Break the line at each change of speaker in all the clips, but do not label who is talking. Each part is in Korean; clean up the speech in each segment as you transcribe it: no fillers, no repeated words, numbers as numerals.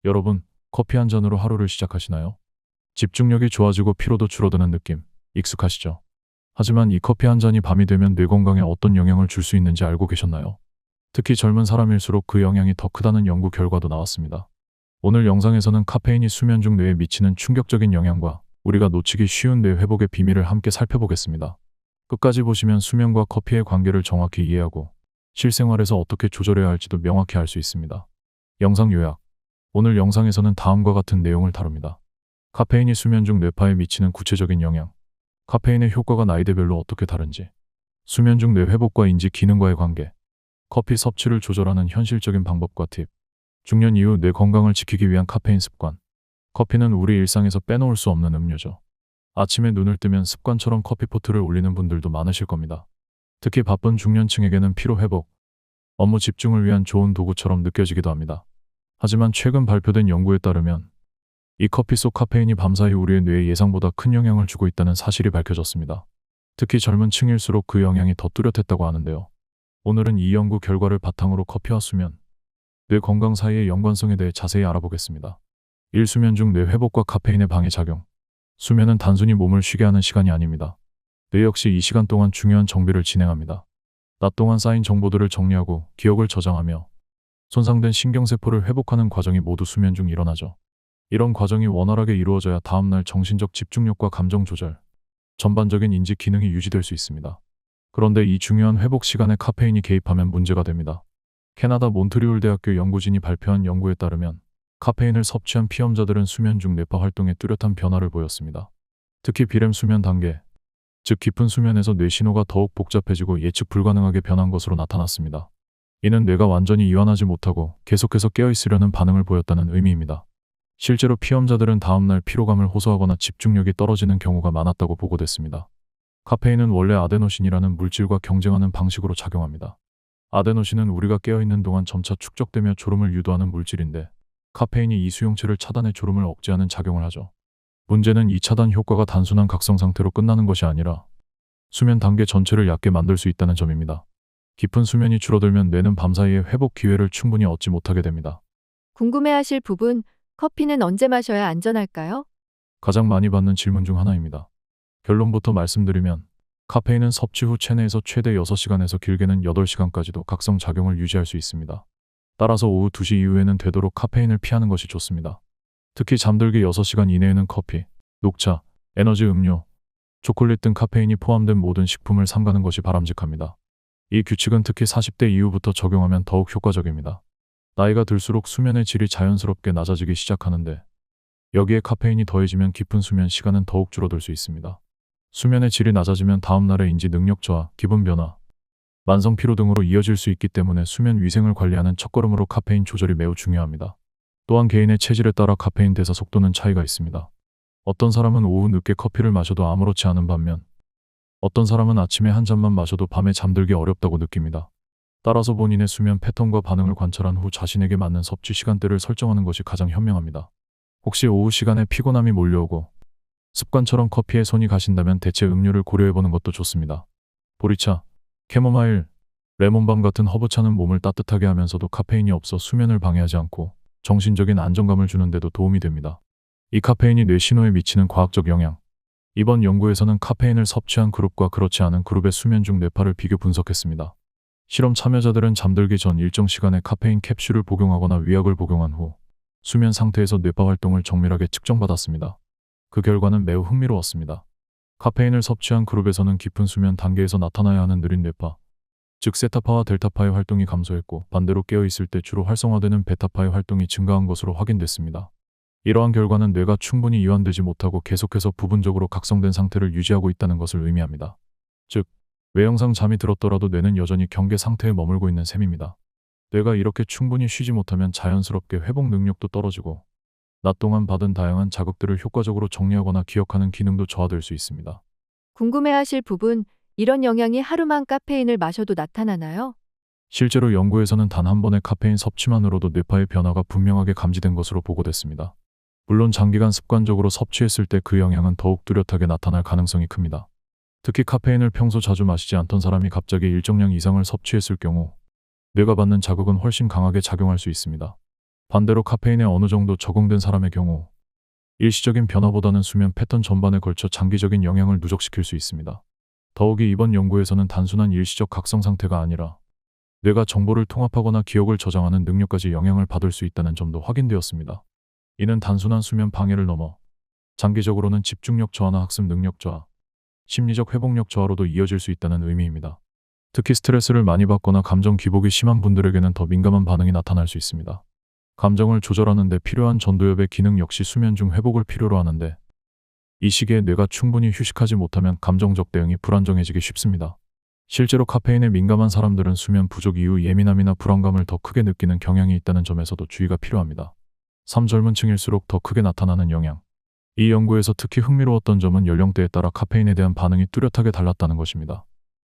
여러분, 커피 한 잔으로 하루를 시작하시나요? 집중력이 좋아지고 피로도 줄어드는 느낌, 익숙하시죠? 하지만 이 커피 한 잔이 밤이 되면 뇌 건강에 어떤 영향을 줄 수 있는지 알고 계셨나요? 특히 젊은 사람일수록 그 영향이 더 크다는 연구 결과도 나왔습니다. 오늘 영상에서는 카페인이 수면 중 뇌에 미치는 충격적인 영향과 우리가 놓치기 쉬운 뇌 회복의 비밀을 함께 살펴보겠습니다. 끝까지 보시면 수면과 커피의 관계를 정확히 이해하고 실생활에서 어떻게 조절해야 할지도 명확히 알 수 있습니다. 영상 요약. 오늘 영상에서는 다음과 같은 내용을 다룹니다. 카페인이 수면 중 뇌파에 미치는 구체적인 영향, 카페인의 효과가 나이대별로 어떻게 다른지, 수면 중 뇌 회복과 인지 기능과의 관계, 커피 섭취를 조절하는 현실적인 방법과 팁, 중년 이후 뇌 건강을 지키기 위한 카페인 습관. 커피는 우리 일상에서 빼놓을 수 없는 음료죠. 아침에 눈을 뜨면 습관처럼 커피포트를 올리는 분들도 많으실 겁니다. 특히 바쁜 중년층에게는 피로 회복, 업무 집중을 위한 좋은 도구처럼 느껴지기도 합니다. 하지만 최근 발표된 연구에 따르면 이 커피 속 카페인이 밤사이 우리의 뇌에 예상보다 큰 영향을 주고 있다는 사실이 밝혀졌습니다. 특히 젊은 층일수록 그 영향이 더 뚜렷했다고 하는데요. 오늘은 이 연구 결과를 바탕으로 커피와 수면, 뇌 건강 사이의 연관성에 대해 자세히 알아보겠습니다. 1. 수면 중 뇌 회복과 카페인의 방해 작용. 수면은 단순히 몸을 쉬게 하는 시간이 아닙니다. 뇌 역시 이 시간 동안 중요한 정비를 진행합니다. 낮 동안 쌓인 정보들을 정리하고 기억을 저장하며 손상된 신경세포를 회복하는 과정이 모두 수면 중 일어나죠. 이런 과정이 원활하게 이루어져야 다음날 정신적 집중력과 감정 조절, 전반적인 인지 기능이 유지될 수 있습니다. 그런데 이 중요한 회복 시간에 카페인이 개입하면 문제가 됩니다. 캐나다 몬트리올 대학교 연구진이 발표한 연구에 따르면 카페인을 섭취한 피험자들은 수면 중 뇌파 활동에 뚜렷한 변화를 보였습니다. 특히 비렘 수면 단계, 즉 깊은 수면에서 뇌 신호가 더욱 복잡해지고 예측 불가능하게 변한 것으로 나타났습니다. 이는 뇌가 완전히 이완하지 못하고 계속해서 깨어있으려는 반응을 보였다는 의미입니다. 실제로 피험자들은 다음날 피로감을 호소하거나 집중력이 떨어지는 경우가 많았다고 보고됐습니다. 카페인은 원래 아데노신이라는 물질과 경쟁하는 방식으로 작용합니다. 아데노신은 우리가 깨어있는 동안 점차 축적되며 졸음을 유도하는 물질인데 카페인이 이 수용체를 차단해 졸음을 억제하는 작용을 하죠. 문제는 이 차단 효과가 단순한 각성 상태로 끝나는 것이 아니라 수면 단계 전체를 얕게 만들 수 있다는 점입니다. 깊은 수면이 줄어들면 뇌는 밤사이에 회복 기회를 충분히 얻지 못하게 됩니다.
궁금해하실 부분, 커피는 언제 마셔야 안전할까요?
가장 많이 받는 질문 중 하나입니다. 결론부터 말씀드리면 카페인은 섭취 후 체내에서 최대 6시간에서 길게는 8시간까지도 각성 작용을 유지할 수 있습니다. 따라서 오후 2시 이후에는 되도록 카페인을 피하는 것이 좋습니다. 특히 잠들기 6시간 이내에는 커피, 녹차, 에너지 음료, 초콜릿 등 카페인이 포함된 모든 식품을 삼가는 것이 바람직합니다. 이 규칙은 특히 40대 이후부터 적용하면 더욱 효과적입니다. 나이가 들수록 수면의 질이 자연스럽게 낮아지기 시작하는데 여기에 카페인이 더해지면 깊은 수면 시간은 더욱 줄어들 수 있습니다. 수면의 질이 낮아지면 다음날의 인지 능력 저하, 기분 변화, 만성 피로 등으로 이어질 수 있기 때문에 수면 위생을 관리하는 첫걸음으로 카페인 조절이 매우 중요합니다. 또한 개인의 체질에 따라 카페인 대사 속도는 차이가 있습니다. 어떤 사람은 오후 늦게 커피를 마셔도 아무렇지 않은 반면 어떤 사람은 아침에 한 잔만 마셔도 밤에 잠들기 어렵다고 느낍니다. 따라서 본인의 수면 패턴과 반응을 관찰한 후 자신에게 맞는 섭취 시간대를 설정하는 것이 가장 현명합니다. 혹시 오후 시간에 피곤함이 몰려오고 습관처럼 커피에 손이 가신다면 대체 음료를 고려해보는 것도 좋습니다. 보리차, 캐모마일, 레몬밤 같은 허브차는 몸을 따뜻하게 하면서도 카페인이 없어 수면을 방해하지 않고 정신적인 안정감을 주는 데도 도움이 됩니다. 이 카페인이 뇌 신호에 미치는 과학적 영향. 이번 연구에서는 카페인을 섭취한 그룹과 그렇지 않은 그룹의 수면 중 뇌파를 비교 분석했습니다. 실험 참여자들은 잠들기 전 일정 시간에 카페인 캡슐을 복용하거나 위약을 복용한 후 수면 상태에서 뇌파 활동을 정밀하게 측정받았습니다. 그 결과는 매우 흥미로웠습니다. 카페인을 섭취한 그룹에서는 깊은 수면 단계에서 나타나야 하는 느린 뇌파, 즉 세타파와 델타파의 활동이 감소했고 반대로 깨어있을 때 주로 활성화되는 베타파의 활동이 증가한 것으로 확인됐습니다. 이러한 결과는 뇌가 충분히 이완되지 못하고 계속해서 부분적으로 각성된 상태를 유지하고 있다는 것을 의미합니다. 즉, 외형상 잠이 들었더라도 뇌는 여전히 경계 상태에 머물고 있는 셈입니다. 뇌가 이렇게 충분히 쉬지 못하면 자연스럽게 회복 능력도 떨어지고 낮 동안 받은 다양한 자극들을 효과적으로 정리하거나 기억하는 기능도 저하될 수 있습니다.
궁금해하실 부분, 이런 영향이 하루만 카페인을 마셔도 나타나나요?
실제로 연구에서는 단 한 번의 카페인 섭취만으로도 뇌파의 변화가 분명하게 감지된 것으로 보고됐습니다. 물론 장기간 습관적으로 섭취했을 때 그 영향은 더욱 뚜렷하게 나타날 가능성이 큽니다. 특히 카페인을 평소 자주 마시지 않던 사람이 갑자기 일정량 이상을 섭취했을 경우 뇌가 받는 자극은 훨씬 강하게 작용할 수 있습니다. 반대로 카페인에 어느 정도 적응된 사람의 경우 일시적인 변화보다는 수면 패턴 전반에 걸쳐 장기적인 영향을 누적시킬 수 있습니다. 더욱이 이번 연구에서는 단순한 일시적 각성 상태가 아니라 뇌가 정보를 통합하거나 기억을 저장하는 능력까지 영향을 받을 수 있다는 점도 확인되었습니다. 이는 단순한 수면 방해를 넘어 장기적으로는 집중력 저하나 학습 능력 저하, 심리적 회복력 저하로도 이어질 수 있다는 의미입니다. 특히 스트레스를 많이 받거나 감정 기복이 심한 분들에게는 더 민감한 반응이 나타날 수 있습니다. 감정을 조절하는 데 필요한 전두엽의 기능 역시 수면 중 회복을 필요로 하는데 이 시기에 뇌가 충분히 휴식하지 못하면 감정적 대응이 불안정해지기 쉽습니다. 실제로 카페인에 민감한 사람들은 수면 부족 이후 예민함이나 불안감을 더 크게 느끼는 경향이 있다는 점에서도 주의가 필요합니다. 젊은 층일수록 더 크게 나타나는 영향. 이 연구에서 특히 흥미로웠던 점은 연령대에 따라 카페인에 대한 반응이 뚜렷하게 달랐다는 것입니다.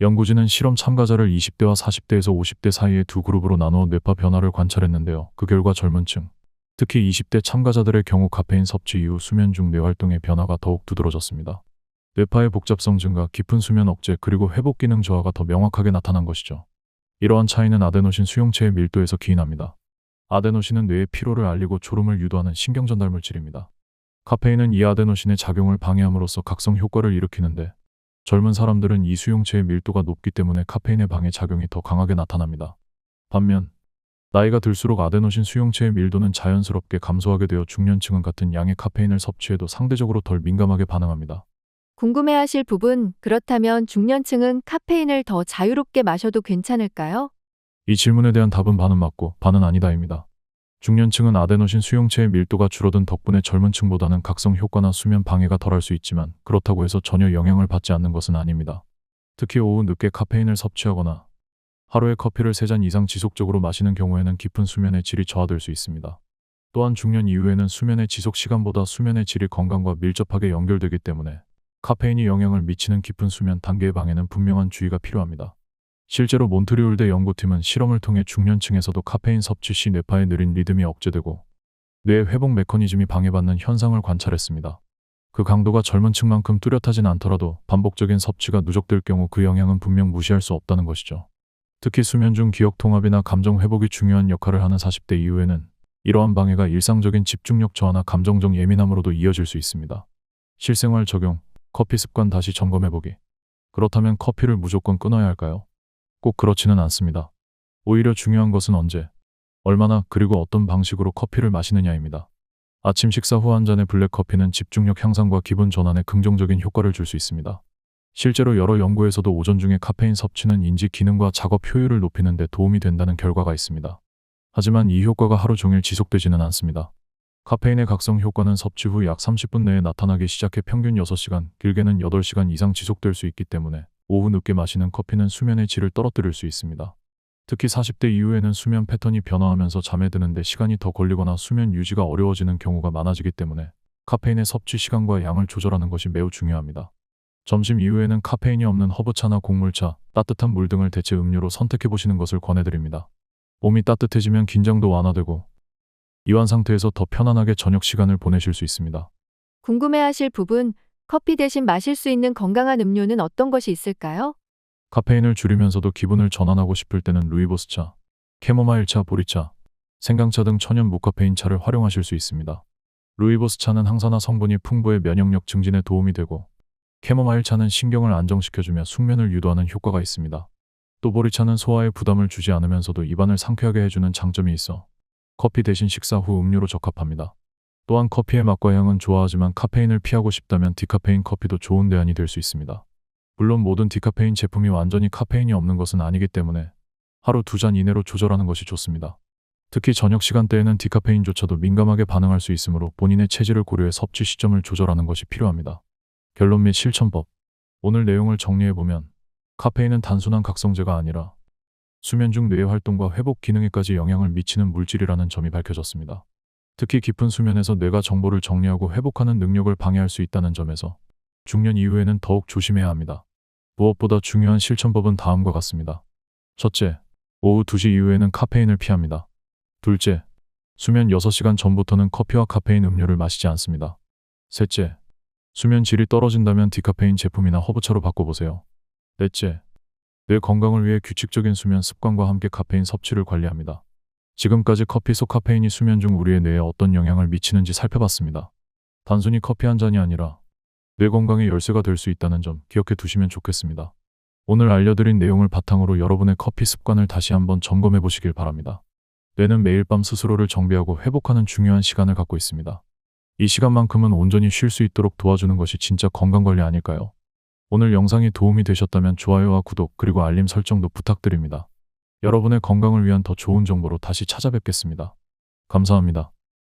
연구진은 실험 참가자를 20대와 40대에서 50대 사이의 두 그룹으로 나누어 뇌파 변화를 관찰했는데요. 그 결과 젊은 층, 특히 20대 참가자들의 경우 카페인 섭취 이후 수면 중 뇌활동의 변화가 더욱 두드러졌습니다. 뇌파의 복잡성 증가, 깊은 수면 억제, 그리고 회복 기능 저하가 더 명확하게 나타난 것이죠. 이러한 차이는 아데노신 수용체의 밀도에서 기인합니다. 아데노신은 뇌의 피로를 알리고 졸음을 유도하는 신경전달 물질입니다. 카페인은 이 아데노신의 작용을 방해함으로써 각성 효과를 일으키는데 젊은 사람들은 이 수용체의 밀도가 높기 때문에 카페인의 방해 작용이 더 강하게 나타납니다. 반면 나이가 들수록 아데노신 수용체의 밀도는 자연스럽게 감소하게 되어 중년층은 같은 양의 카페인을 섭취해도 상대적으로 덜 민감하게 반응합니다.
궁금해하실 부분, 그렇다면 중년층은 카페인을 더 자유롭게 마셔도 괜찮을까요?
이 질문에 대한 답은 반은 맞고 반은 아니다입니다. 중년층은 아데노신 수용체의 밀도가 줄어든 덕분에 젊은 층보다는 각성 효과나 수면 방해가 덜할 수 있지만 그렇다고 해서 전혀 영향을 받지 않는 것은 아닙니다. 특히 오후 늦게 카페인을 섭취하거나 하루에 커피를 3잔 이상 지속적으로 마시는 경우에는 깊은 수면의 질이 저하될 수 있습니다. 또한 중년 이후에는 수면의 지속 시간보다 수면의 질이 건강과 밀접하게 연결되기 때문에 카페인이 영향을 미치는 깊은 수면 단계의 방해는 분명한 주의가 필요합니다. 실제로 몬트리올대 연구팀은 실험을 통해 중년층에서도 카페인 섭취 시 뇌파의 느린 리듬이 억제되고 뇌 회복 메커니즘이 방해받는 현상을 관찰했습니다. 그 강도가 젊은 층만큼 뚜렷하진 않더라도 반복적인 섭취가 누적될 경우 그 영향은 분명 무시할 수 없다는 것이죠. 특히 수면 중 기억 통합이나 감정 회복이 중요한 역할을 하는 40대 이후에는 이러한 방해가 일상적인 집중력 저하나 감정적 예민함으로도 이어질 수 있습니다. 실생활 적용, 커피 습관 다시 점검해보기. 그렇다면 커피를 무조건 끊어야 할까요? 꼭 그렇지는 않습니다. 오히려 중요한 것은 언제, 얼마나, 그리고 어떤 방식으로 커피를 마시느냐입니다. 아침 식사 후 한 잔의 블랙커피는 집중력 향상과 기분 전환에 긍정적인 효과를 줄 수 있습니다. 실제로 여러 연구에서도 오전 중에 카페인 섭취는 인지 기능과 작업 효율을 높이는 데 도움이 된다는 결과가 있습니다. 하지만 이 효과가 하루 종일 지속되지는 않습니다. 카페인의 각성 효과는 섭취 후 약 30분 내에 나타나기 시작해 평균 6시간, 길게는 8시간 이상 지속될 수 있기 때문에 오후 늦게 마시는 커피는 수면의 질을 떨어뜨릴 수 있습니다. 특히 40대 이후에는 수면 패턴이 변화하면서 잠에 드는데 시간이 더 걸리거나 수면 유지가 어려워지는 경우가 많아지기 때문에 카페인의 섭취 시간과 양을 조절하는 것이 매우 중요합니다. 점심 이후에는 카페인이 없는 허브차나 곡물차, 따뜻한 물 등을 대체 음료로 선택해보시는 것을 권해드립니다. 몸이 따뜻해지면 긴장도 완화되고 이완 상태에서 더 편안하게 저녁 시간을 보내실 수 있습니다.
궁금해하실 부분, 커피 대신 마실 수 있는 건강한 음료는 어떤 것이 있을까요?
카페인을 줄이면서도 기분을 전환하고 싶을 때는 루이보스차, 캐모마일차, 보리차, 생강차 등 천연 무카페인 차를 활용하실 수 있습니다. 루이보스차는 항산화 성분이 풍부해 면역력 증진에 도움이 되고 캐모마일차는 신경을 안정시켜주며 숙면을 유도하는 효과가 있습니다. 또 보리차는 소화에 부담을 주지 않으면서도 입안을 상쾌하게 해주는 장점이 있어 커피 대신 식사 후 음료로 적합합니다. 또한 커피의 맛과 향은 좋아하지만 카페인을 피하고 싶다면 디카페인 커피도 좋은 대안이 될 수 있습니다. 물론 모든 디카페인 제품이 완전히 카페인이 없는 것은 아니기 때문에 하루 2잔 이내로 조절하는 것이 좋습니다. 특히 저녁 시간대에는 디카페인조차도 민감하게 반응할 수 있으므로 본인의 체질을 고려해 섭취 시점을 조절하는 것이 필요합니다. 결론 및 실천법. 오늘 내용을 정리해보면 카페인은 단순한 각성제가 아니라 수면 중 뇌의 활동과 회복 기능에까지 영향을 미치는 물질이라는 점이 밝혀졌습니다. 특히 깊은 수면에서 뇌가 정보를 정리하고 회복하는 능력을 방해할 수 있다는 점에서 중년 이후에는 더욱 조심해야 합니다. 무엇보다 중요한 실천법은 다음과 같습니다. 첫째, 오후 2시 이후에는 카페인을 피합니다. 둘째, 수면 6시간 전부터는 커피와 카페인 음료를 마시지 않습니다. 셋째, 수면 질이 떨어진다면 디카페인 제품이나 허브차로 바꿔보세요. 넷째, 뇌 건강을 위해 규칙적인 수면 습관과 함께 카페인 섭취를 관리합니다. 지금까지 커피 속 카페인이 수면 중 우리의 뇌에 어떤 영향을 미치는지 살펴봤습니다. 단순히 커피 한 잔이 아니라 뇌 건강의 열쇠가 될 수 있다는 점 기억해 두시면 좋겠습니다. 오늘 알려드린 내용을 바탕으로 여러분의 커피 습관을 다시 한번 점검해 보시길 바랍니다. 뇌는 매일 밤 스스로를 정비하고 회복하는 중요한 시간을 갖고 있습니다. 이 시간만큼은 온전히 쉴 수 있도록 도와주는 것이 진짜 건강관리 아닐까요? 오늘 영상이 도움이 되셨다면 좋아요와 구독 그리고 알림 설정도 부탁드립니다. 여러분의 건강을 위한 더 좋은 정보로 다시 찾아뵙겠습니다. 감사합니다.